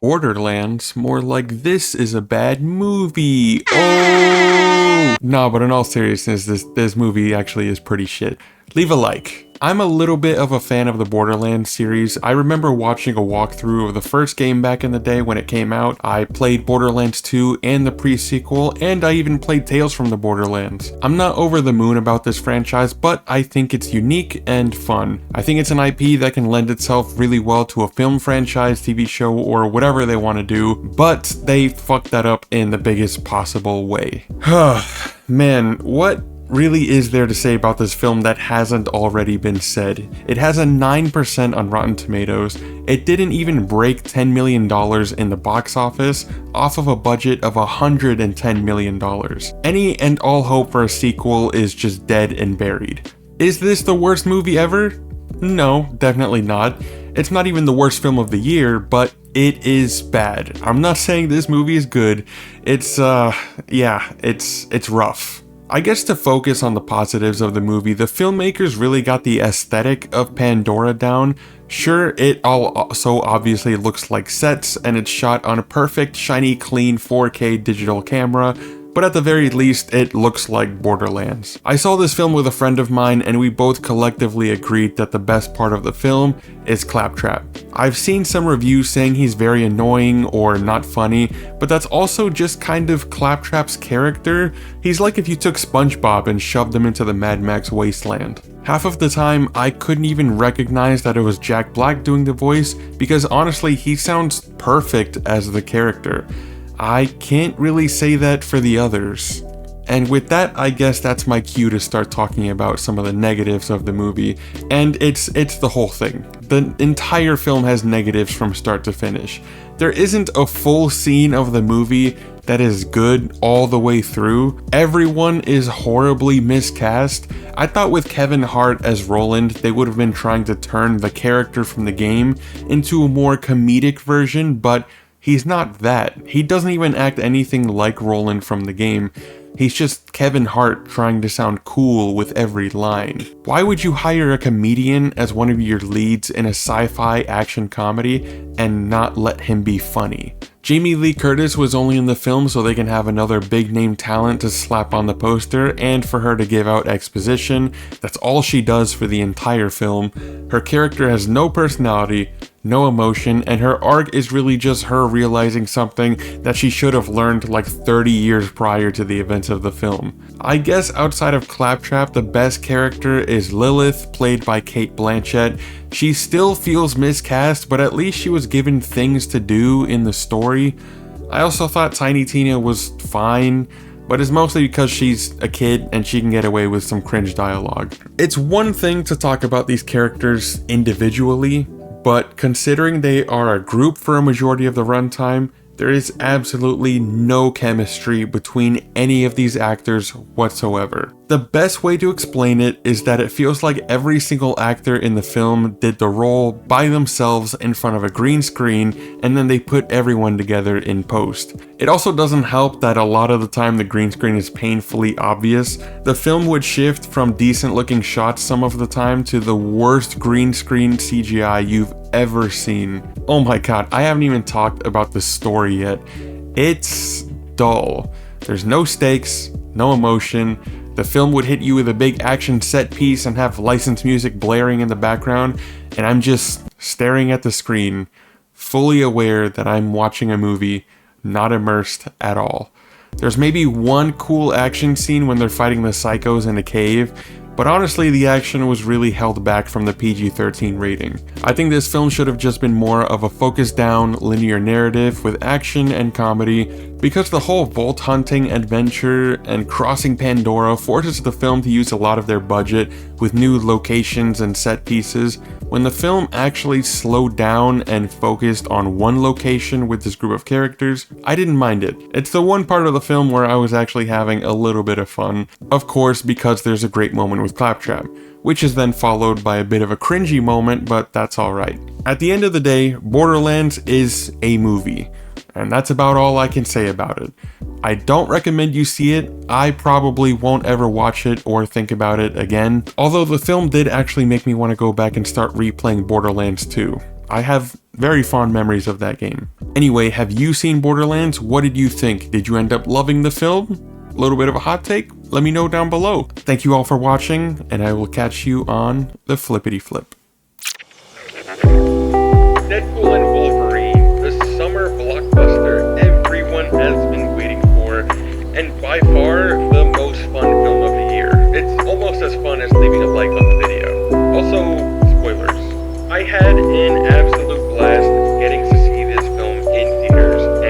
Borderlands, more like this is a bad movie. Oh! No, but in all seriousness, this movie actually is pretty shit. Leave a like. I'm a little bit of a fan of the Borderlands series. I remember watching a walkthrough of the first game back in the day when it came out. I played Borderlands 2 and the pre-sequel, and I even played Tales from the Borderlands. I'm not over the moon about this franchise, but I think it's unique and fun. I think it's an IP that can lend itself really well to a film franchise, TV show, or whatever they want to do, but they fucked that up in the biggest possible way. Man, what really is there to say about this film that hasn't already been said? It has a 9% on Rotten Tomatoes. It didn't even break $10 million in the box office off of a budget of $110 million. Any and all hope for a sequel is just dead and buried. Is this the worst movie ever? No, definitely not. It's not even the worst film of the year, but it is bad. I'm not saying this movie is good. It's rough. I guess to focus on the positives of the movie, the filmmakers really got the aesthetic of Pandora down. Sure, it also obviously looks like sets and it's shot on a perfect, shiny, clean 4K digital camera, but at the very least, it looks like Borderlands. I saw this film with a friend of mine and we both collectively agreed that the best part of the film is Claptrap. I've seen some reviews saying he's very annoying or not funny, but that's also just kind of Claptrap's character. He's like if you took SpongeBob and shoved him into the Mad Max wasteland. Half of the time, I couldn't even recognize that it was Jack Black doing the voice because honestly, he sounds perfect as the character. I can't really say that for the others. And with that, I guess that's my cue to start talking about some of the negatives of the movie. And it's the whole thing. The entire film has negatives from start to finish. There isn't a full scene of the movie that is good all the way through. Everyone is horribly miscast. I thought with Kevin Hart as Roland, they would have been trying to turn the character from the game into a more comedic version, but he's not that. He doesn't even act anything like Roland from the game. He's just Kevin Hart trying to sound cool with every line. Why would you hire a comedian as one of your leads in a sci-fi action comedy and not let him be funny? Jamie Lee Curtis was only in the film so they can have another big name talent to slap on the poster and for her to give out exposition. That's all she does for the entire film. Her character has no personality, no emotion, and her arc is really just her realizing something that she should have learned like 30 years prior to the events of the film. I guess outside of Claptrap, the best character is Lilith, played by Cate Blanchett. She still feels miscast, but at least she was given things to do in the story. I also thought Tiny Tina was fine, but it's mostly because she's a kid and she can get away with some cringe dialogue. It's one thing to talk about these characters individually, but considering they are a group for a majority of the runtime, there is absolutely no chemistry between any of these actors whatsoever. The best way to explain it is that it feels like every single actor in the film did the role by themselves in front of a green screen and then they put everyone together in post. It also doesn't help that a lot of the time the green screen is painfully obvious. The film would shift from decent looking shots some of the time to the worst green screen CGI you've ever seen. Oh my god, I haven't even talked about the story yet. It's dull. There's no stakes, no emotion. The film would hit you with a big action set piece and have licensed music blaring in the background, and I'm just staring at the screen, fully aware that I'm watching a movie, not immersed at all. There's maybe one cool action scene when they're fighting the psychos in a cave, but honestly the action was really held back from the PG-13 rating. I think this film should have just been more of a focused down, linear narrative with action and comedy, because the whole vault hunting adventure and crossing Pandora forces the film to use a lot of their budget with new locations and set pieces, when the film actually slowed down and focused on one location with this group of characters. I didn't mind it. It's the one part of the film where I was actually having a little bit of fun, of course because there's a great moment with Claptrap, which is then followed by a bit of a cringy moment, but that's alright. At the end of the day, Borderlands is a movie, and that's about all I can say about it. I don't recommend you see it. I probably won't ever watch it or think about it again, although the film did actually make me want to go back and start replaying Borderlands 2. I have very fond memories of that game. Anyway, have you seen Borderlands? What did you think? Did you end up loving the film? A little bit of a hot take? Let me know down below. Thank you all for watching, and I will catch you on the flippity flip.